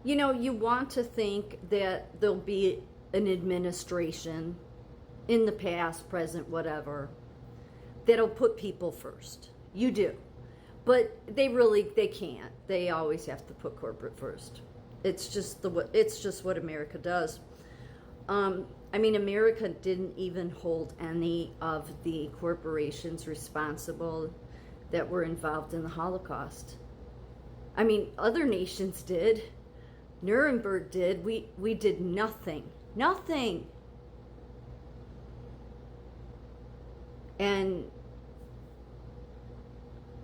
You know, you want to think that there'll be an administration in the past, present, whatever, that'll put people first. You do. But they can't. They always have to put corporate first. It's just what America does. I mean, America didn't even hold any of the corporations responsible that were involved in the Holocaust. I mean, other nations did. Nuremberg did. We did nothing. Nothing. And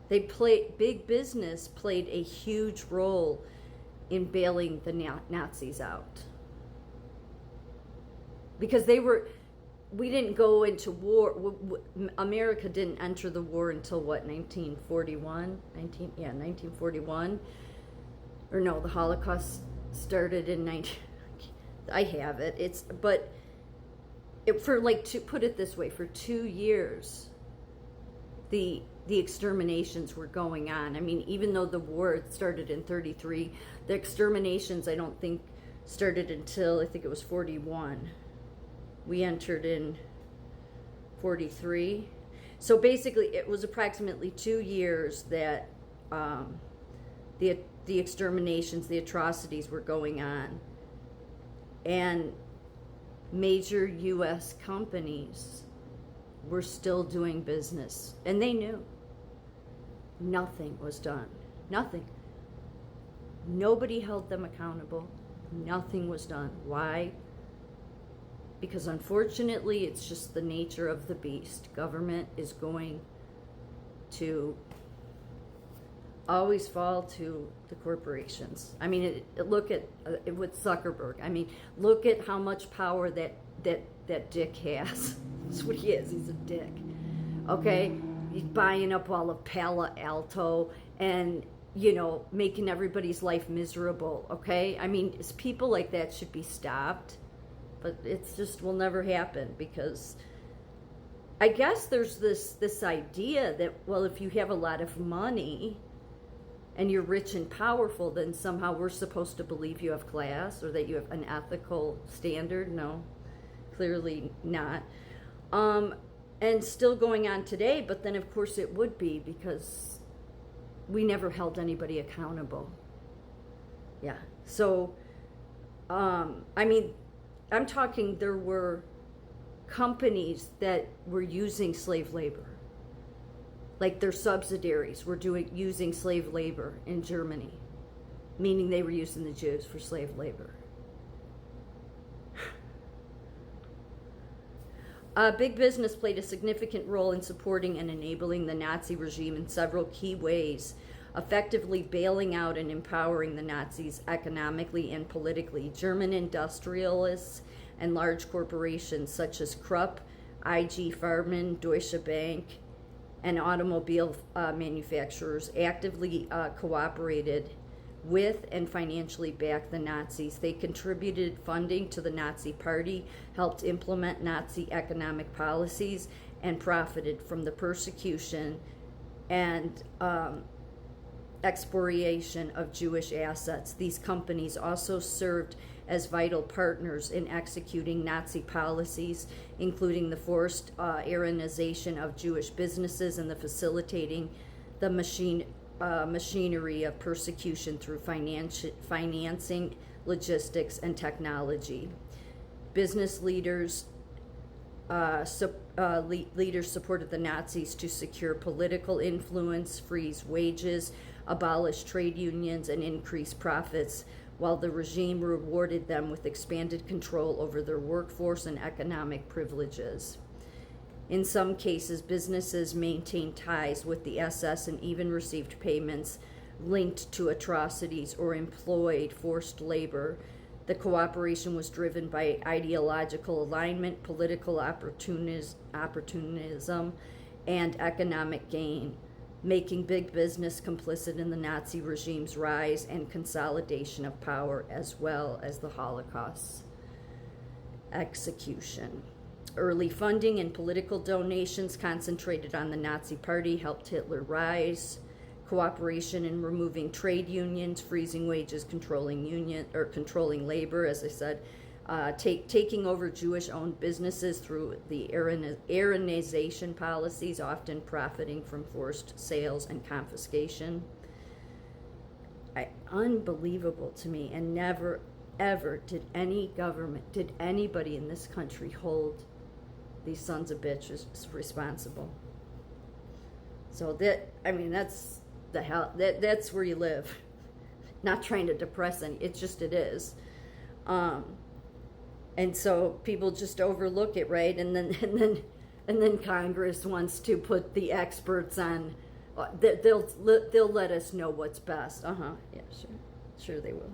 big business played a huge role in bailing the Nazis out. Because we didn't go into war. America didn't enter the war until what, 1941? 1941. Or no, the Holocaust started in 19. I have it. Put it this way, for 2 years, the exterminations were going on. I mean, even though the war started in 33, the exterminations I don't think started until, I think it was 41. We entered in 43. So basically it was approximately 2 years that the exterminations, the atrocities were going on. And major U.S. companies were still doing business. And they knew. Nothing was done. Nothing. Nobody held them accountable. Nothing was done. Why? Because unfortunately, it's just the nature of the beast. Government is going to always fall to the corporations. I mean, look at with Zuckerberg. I mean, look at how much power that dick has. That's what he is. He's a dick. Okay, he's buying up all of Palo Alto and making everybody's life miserable. Okay, I mean, people like that should be stopped. But it's just will never happen because I guess there's this idea that, well, if you have a lot of money and you're rich and powerful, then somehow we're supposed to believe you have class or that you have an ethical standard. No, clearly not. And still going on today, but then of course it would be because we never held anybody accountable. Yeah. So, I mean, I'm talking there were companies that were using slave labor. Like their subsidiaries were using slave labor in Germany, meaning they were using the Jews for slave labor. Big business played a significant role in supporting and enabling the Nazi regime in several key ways, effectively bailing out and empowering the Nazis economically and politically. German industrialists and large corporations such as Krupp, IG Farben, Deutsche Bank, and automobile manufacturers actively cooperated with and financially backed the Nazis. They contributed funding to the Nazi Party, helped implement Nazi economic policies, and profited from the persecution and expropriation of Jewish assets. These companies also served as vital partners in executing Nazi policies, including the forced Aryanization of Jewish businesses and the facilitating the machinery of persecution through financing, logistics, and technology. Business leaders supported the Nazis to secure political influence, freeze wages, abolish trade unions, and increase profits, while the regime rewarded them with expanded control over their workforce and economic privileges. In some cases, businesses maintained ties with the SS and even received payments linked to atrocities or employed forced labor. The cooperation was driven by ideological alignment, political opportunism, and economic gain, making big business complicit in the Nazi regime's rise and consolidation of power, as well as the Holocaust's execution. Early funding and political donations concentrated on the Nazi Party helped Hitler rise. cooperation in removing trade unions, freezing wages, controlling labor, as I said, taking over Jewish-owned businesses through the Aryanization policies, often profiting from forced sales and confiscation. Unbelievable to me, and never, ever did anybody in this country hold these sons of bitches responsible. So that's the hell, that's where you live. Not trying to depress any, it is. And so people just overlook it, right? And then Congress wants to put the experts on. They'll let us know what's best. Yeah, sure they will.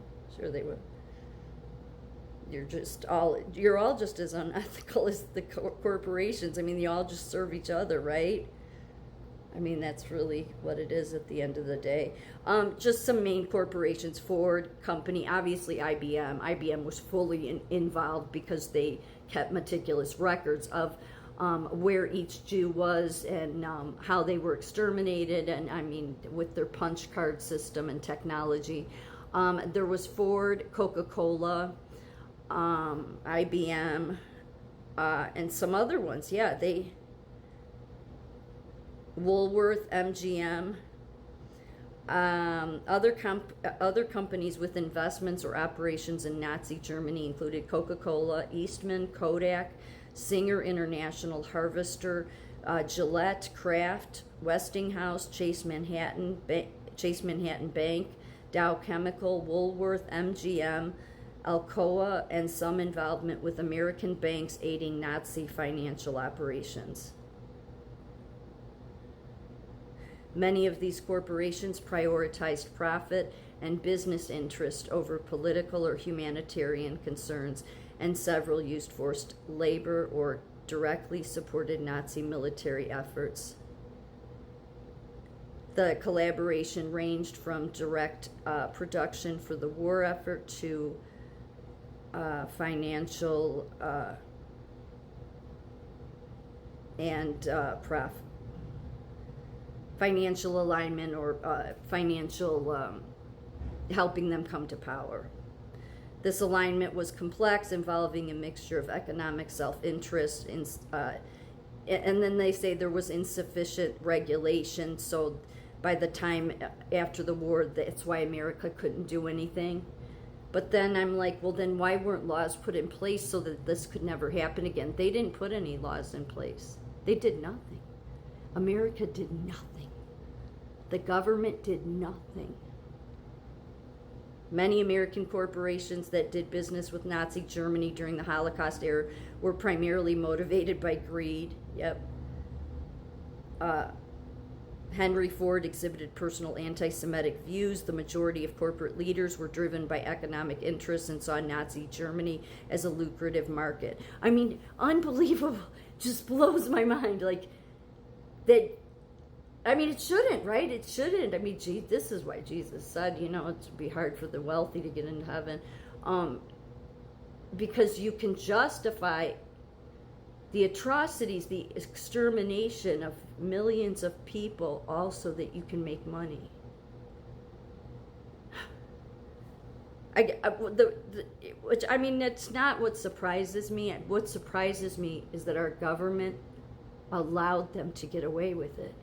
You're all just as unethical as the corporations. I mean, they all just serve each other, right? I mean, that's really what it is at the end of the day. Just some main corporations: Ford Company, obviously IBM. IBM was fully involved because they kept meticulous records of where each Jew was and how they were exterminated, and I mean, with their punch card system and technology. There was Ford, Coca-Cola, IBM, and some other ones. Yeah, Woolworth, MGM, other companies with investments or operations in Nazi Germany included Coca-Cola, Eastman, Kodak, Singer International, Harvester, Gillette, Kraft, Westinghouse, Chase Manhattan Bank, Dow Chemical, Woolworth, MGM, Alcoa, and some involvement with American banks aiding Nazi financial operations. Many of these corporations prioritized profit and business interest over political or humanitarian concerns, and several used forced labor or directly supported Nazi military efforts. The collaboration ranged from direct production for the war effort to financial and financial alignment or financial helping them come to power. This alignment was complex, involving a mixture of economic self-interest, and then they say there was insufficient regulation, so by the time after the war, that's why America couldn't do anything. But then I'm like, well, then why weren't laws put in place so that this could never happen again? They didn't put any laws in place. They did nothing. America did nothing. The government did nothing. Many American corporations that did business with Nazi Germany during the Holocaust era were primarily motivated by greed. Yep. Henry Ford exhibited personal anti-Semitic views. The majority of corporate leaders were driven by economic interests and saw Nazi Germany as a lucrative market. I mean, unbelievable. Just blows my mind. Like, that. I mean, it shouldn't, right? It shouldn't. I mean, this is why Jesus said, it would be hard for the wealthy to get into heaven. Because you can justify the atrocities, the extermination of millions of people, also that you can make money. That's not what surprises me. What surprises me is that our government allowed them to get away with it.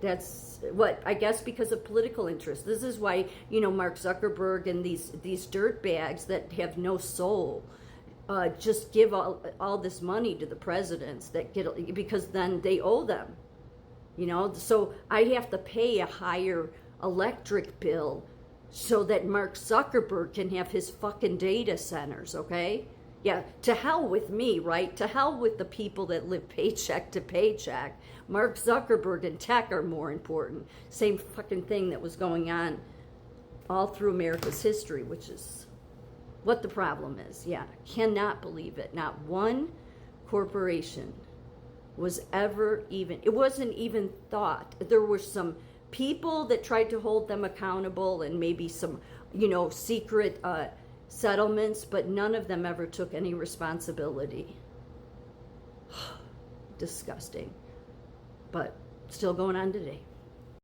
That's what, I guess, because of political interest. This is why, Mark Zuckerberg and these dirtbags that have no soul just give all this money to the presidents that get, because then they owe them. So I have to pay a higher electric bill so that Mark Zuckerberg can have his fucking data centers, okay? Yeah, to hell with me, right? To hell with the people that live paycheck to paycheck. Mark Zuckerberg and tech are more important. Same fucking thing that was going on all through America's history, which is what the problem is. Yeah, cannot believe it. Not one corporation was ever even, it wasn't even thought. There were some people that tried to hold them accountable and maybe some, secret settlements, but none of them ever took any responsibility. Disgusting. But still going on today.